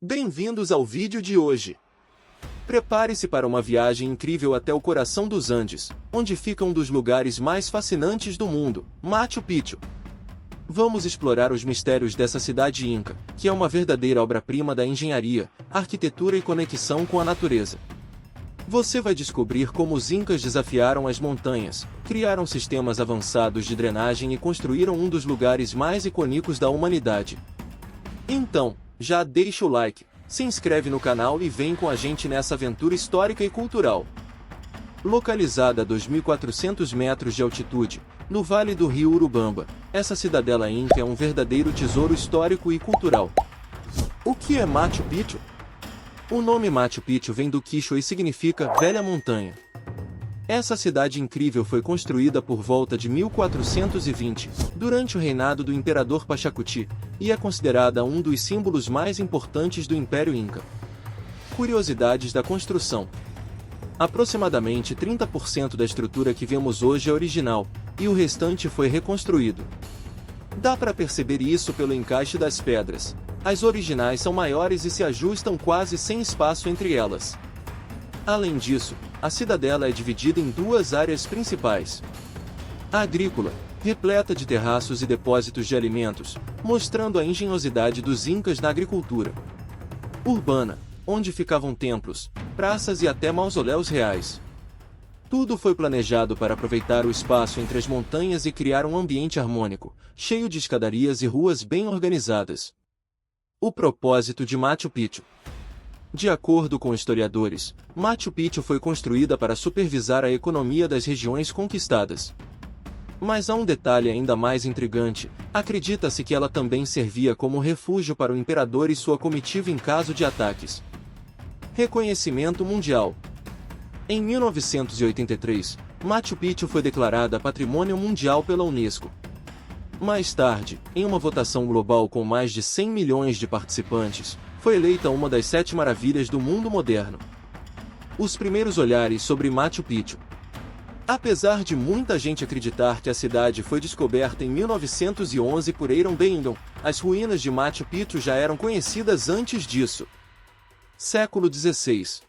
Bem-vindos ao vídeo de hoje. Prepare-se para uma viagem incrível até o coração dos Andes, onde fica um dos lugares mais fascinantes do mundo, Machu Picchu. Vamos explorar os mistérios dessa cidade inca, que é uma verdadeira obra-prima da engenharia, arquitetura e conexão com a natureza. Você vai descobrir como os incas desafiaram as montanhas, criaram sistemas avançados de drenagem e construíram um dos lugares mais icônicos da humanidade. Então, já deixa o like, se inscreve no canal e vem com a gente nessa aventura histórica e cultural. Localizada a 2.400 metros de altitude, no vale do rio Urubamba, essa cidadela inca é um verdadeiro tesouro histórico e cultural. O que é Machu Picchu? O nome Machu Picchu vem do quichua e significa velha montanha. Essa cidade incrível foi construída por volta de 1420, durante o reinado do imperador Pachacuti, e é considerada um dos símbolos mais importantes do Império Inca. Curiosidades da construção. Aproximadamente 30% da estrutura que vemos hoje é original, e o restante foi reconstruído. Dá para perceber isso pelo encaixe das pedras. As originais são maiores e se ajustam quase sem espaço entre elas. Além disso, a cidadela é dividida em duas áreas principais. A agrícola, repleta de terraços e depósitos de alimentos, mostrando a engenhosidade dos incas na agricultura. Urbana, onde ficavam templos, praças e até mausoléus reais. Tudo foi planejado para aproveitar o espaço entre as montanhas e criar um ambiente harmônico, cheio de escadarias e ruas bem organizadas. O propósito de Machu Picchu. De acordo com historiadores, Machu Picchu foi construída para supervisar a economia das regiões conquistadas. Mas há um detalhe ainda mais intrigante: acredita-se que ela também servia como refúgio para o imperador e sua comitiva em caso de ataques. Reconhecimento mundial. Em 1983, Machu Picchu foi declarada Patrimônio Mundial pela Unesco. Mais tarde, em uma votação global com mais de 100 milhões de participantes, foi eleita uma das 7 maravilhas do mundo moderno. Os primeiros olhares sobre Machu Picchu. Apesar de muita gente acreditar que a cidade foi descoberta em 1911 por Eiron Benton, as ruínas de Machu Picchu já eram conhecidas antes disso. Século XVI.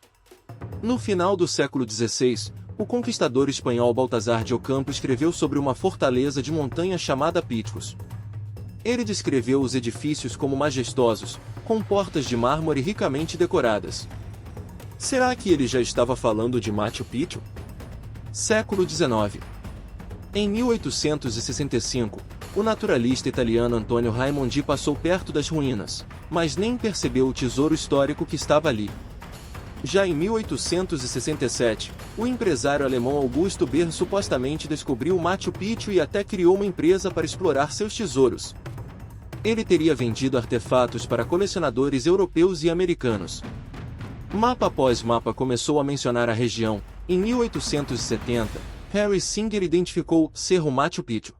No final do século XVI, o conquistador espanhol Baltasar de Ocampo escreveu sobre uma fortaleza de montanha chamada Pitcos. Ele descreveu os edifícios como majestosos, com portas de mármore ricamente decoradas. Será que ele já estava falando de Machu Picchu? Século XIX. Em 1865, o naturalista italiano Antonio Raimondi passou perto das ruínas, mas nem percebeu o tesouro histórico que estava ali. Já em 1867, o empresário alemão Augusto Behr supostamente descobriu Machu Picchu e até criou uma empresa para explorar seus tesouros. Ele teria vendido artefatos para colecionadores europeus e americanos. Mapa após mapa começou a mencionar a região. Em 1870, Harry Singer identificou Cerro Machu Picchu.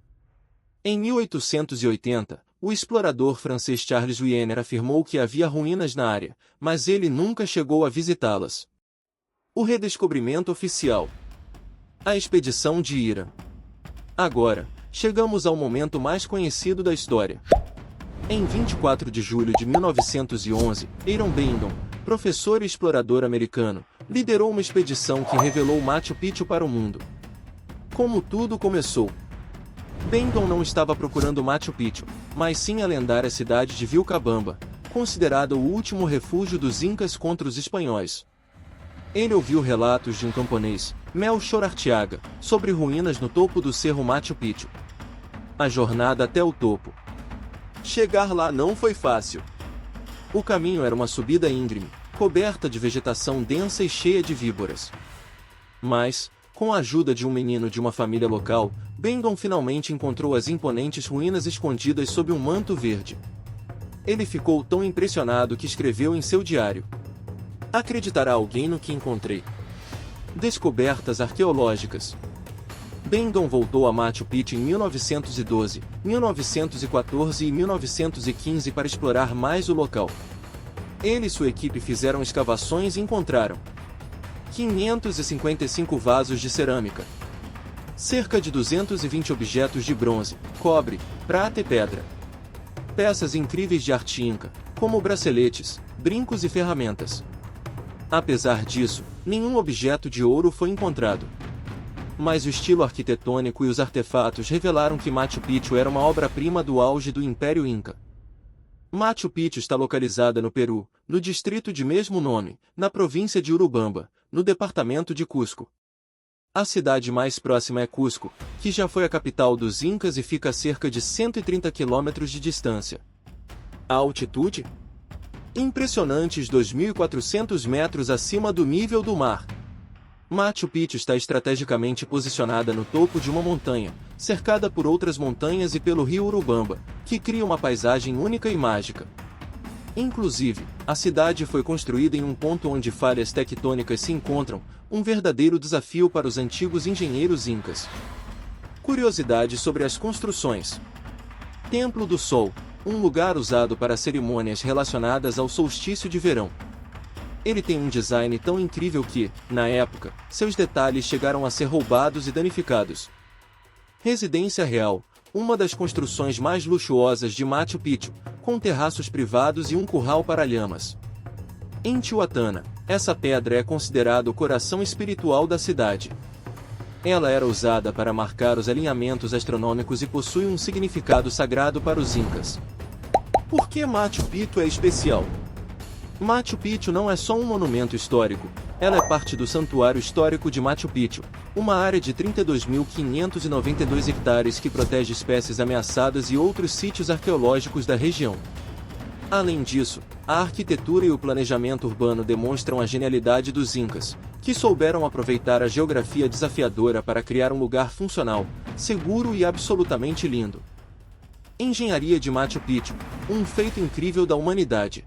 Em 1880, o explorador francês Charles Wiener afirmou que havia ruínas na área, mas ele nunca chegou a visitá-las. O redescobrimento oficial. A expedição de Ira. Agora, chegamos ao momento mais conhecido da história. Em 24 de julho de 1911, Eiron Benton, professor e explorador americano, liderou uma expedição que revelou Machu Picchu para o mundo. Como tudo começou? Benton não estava procurando Machu Picchu, mas sim a lendária cidade de Vilcabamba, considerada o último refúgio dos incas contra os espanhóis. Ele ouviu relatos de um camponês, Melchor Arteaga, sobre ruínas no topo do Cerro Machu Picchu. A jornada até o topo. Chegar lá não foi fácil. O caminho era uma subida íngreme, coberta de vegetação densa e cheia de víboras. Mas, com a ajuda de um menino de uma família local, Benton finalmente encontrou as imponentes ruínas escondidas sob um manto verde. Ele ficou tão impressionado que escreveu em seu diário: "Acreditará alguém no que encontrei? Descobertas arqueológicas." Benton voltou a Machu Picchu em 1912, 1914 e 1915 para explorar mais o local. Ele e sua equipe fizeram escavações e encontraram 555 vasos de cerâmica, cerca de 220 objetos de bronze, cobre, prata e pedra, peças incríveis de arte inca, como braceletes, brincos e ferramentas. Apesar disso, nenhum objeto de ouro foi encontrado. Mas o estilo arquitetônico e os artefatos revelaram que Machu Picchu era uma obra-prima do auge do Império Inca. Machu Picchu está localizada no Peru, no distrito de mesmo nome, na província de Urubamba, no departamento de Cusco. A cidade mais próxima é Cusco, que já foi a capital dos Incas e fica a cerca de 130 quilômetros de distância. A altitude? Impressionantes 2.400 metros acima do nível do mar. Machu Picchu está estrategicamente posicionada no topo de uma montanha, cercada por outras montanhas e pelo rio Urubamba, que cria uma paisagem única e mágica. Inclusive, a cidade foi construída em um ponto onde falhas tectônicas se encontram, um verdadeiro desafio para os antigos engenheiros incas. Curiosidades sobre as construções. Templo do Sol, um lugar usado para cerimônias relacionadas ao solstício de verão. Ele tem um design tão incrível que, na época, seus detalhes chegaram a ser roubados e danificados. Residência Real, uma das construções mais luxuosas de Machu Picchu, com terraços privados e um curral para lhamas. Intihuatana, essa pedra é considerada o coração espiritual da cidade. Ela era usada para marcar os alinhamentos astronômicos e possui um significado sagrado para os Incas. Por que Machu Picchu é especial? Machu Picchu não é só um monumento histórico, ela é parte do Santuário Histórico de Machu Picchu, uma área de 32.592 hectares que protege espécies ameaçadas e outros sítios arqueológicos da região. Além disso, a arquitetura e o planejamento urbano demonstram a genialidade dos Incas, que souberam aproveitar a geografia desafiadora para criar um lugar funcional, seguro e absolutamente lindo. Engenharia de Machu Picchu, um feito incrível da humanidade.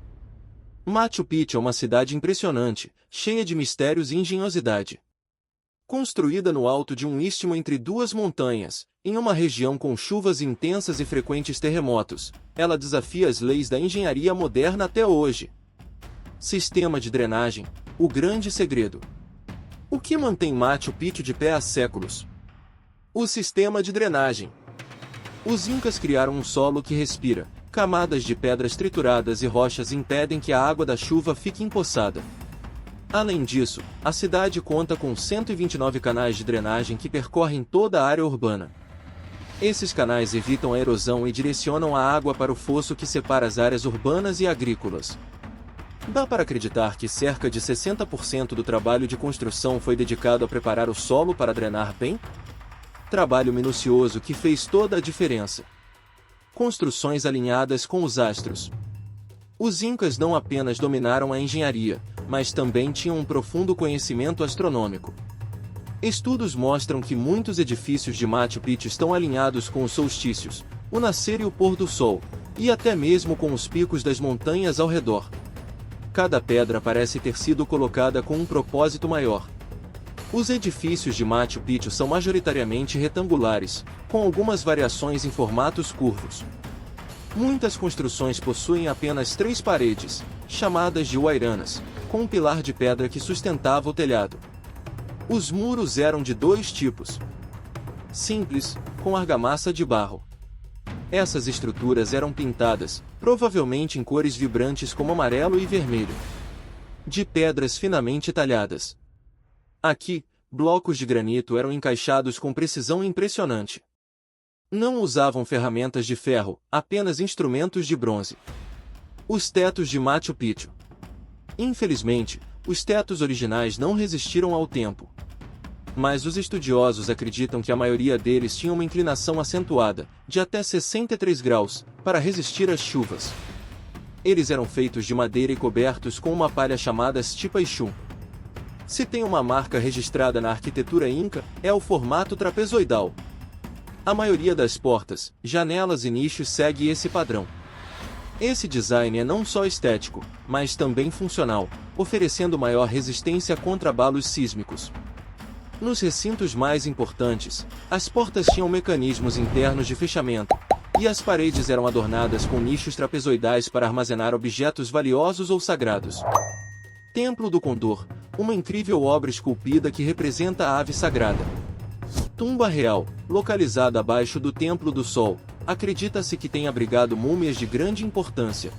Machu Picchu é uma cidade impressionante, cheia de mistérios e engenhosidade. Construída no alto de um istmo entre duas montanhas, em uma região com chuvas intensas e frequentes terremotos, ela desafia as leis da engenharia moderna até hoje. Sistema de drenagem, o grande segredo. O que mantém Machu Picchu de pé há séculos? O sistema de drenagem. Os Incas criaram um solo que respira. Camadas de pedras trituradas e rochas impedem que a água da chuva fique empoçada. Além disso, a cidade conta com 129 canais de drenagem que percorrem toda a área urbana. Esses canais evitam a erosão e direcionam a água para o fosso que separa as áreas urbanas e agrícolas. Dá para acreditar que cerca de 60% do trabalho de construção foi dedicado a preparar o solo para drenar bem? Trabalho minucioso que fez toda a diferença. Construções alinhadas com os astros. Os Incas não apenas dominaram a engenharia, mas também tinham um profundo conhecimento astronômico. Estudos mostram que muitos edifícios de Machu Picchu estão alinhados com os solstícios, o nascer e o pôr do sol, e até mesmo com os picos das montanhas ao redor. Cada pedra parece ter sido colocada com um propósito maior. Os edifícios de Machu Picchu são majoritariamente retangulares, com algumas variações em formatos curvos. Muitas construções possuem apenas 3 paredes, chamadas de huayranas, com um pilar de pedra que sustentava o telhado. Os muros eram de 2 tipos. Simples, com argamassa de barro. Essas estruturas eram pintadas, provavelmente em cores vibrantes como amarelo e vermelho. De pedras finamente talhadas. Aqui, blocos de granito eram encaixados com precisão impressionante. Não usavam ferramentas de ferro, apenas instrumentos de bronze. Os tetos de Machu Picchu. Infelizmente, os tetos originais não resistiram ao tempo. Mas os estudiosos acreditam que a maioria deles tinha uma inclinação acentuada, de até 63 graus, para resistir às chuvas. Eles eram feitos de madeira e cobertos com uma palha chamada stipa Ixum. Se tem uma marca registrada na arquitetura inca, é o formato trapezoidal. A maioria das portas, janelas e nichos segue esse padrão. Esse design é não só estético, mas também funcional, oferecendo maior resistência contra abalos sísmicos. Nos recintos mais importantes, as portas tinham mecanismos internos de fechamento, e as paredes eram adornadas com nichos trapezoidais para armazenar objetos valiosos ou sagrados. Templo do Condor, uma incrível obra esculpida que representa a ave sagrada. Tumba real, localizada abaixo do Templo do Sol, acredita-se que tem abrigado múmias de grande importância.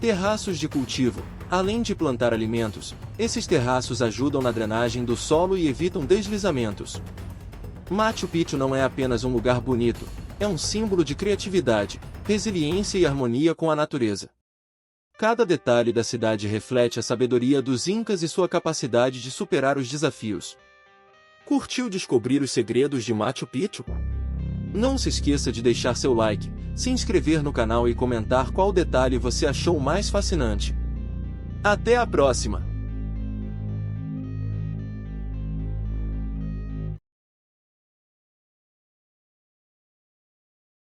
Terraços de cultivo. Além de plantar alimentos, esses terraços ajudam na drenagem do solo e evitam deslizamentos. Machu Picchu não é apenas um lugar bonito, é um símbolo de criatividade, resiliência e harmonia com a natureza. Cada detalhe da cidade reflete a sabedoria dos Incas e sua capacidade de superar os desafios. Curtiu descobrir os segredos de Machu Picchu? Não se esqueça de deixar seu like, se inscrever no canal e comentar qual detalhe você achou mais fascinante. Até a próxima!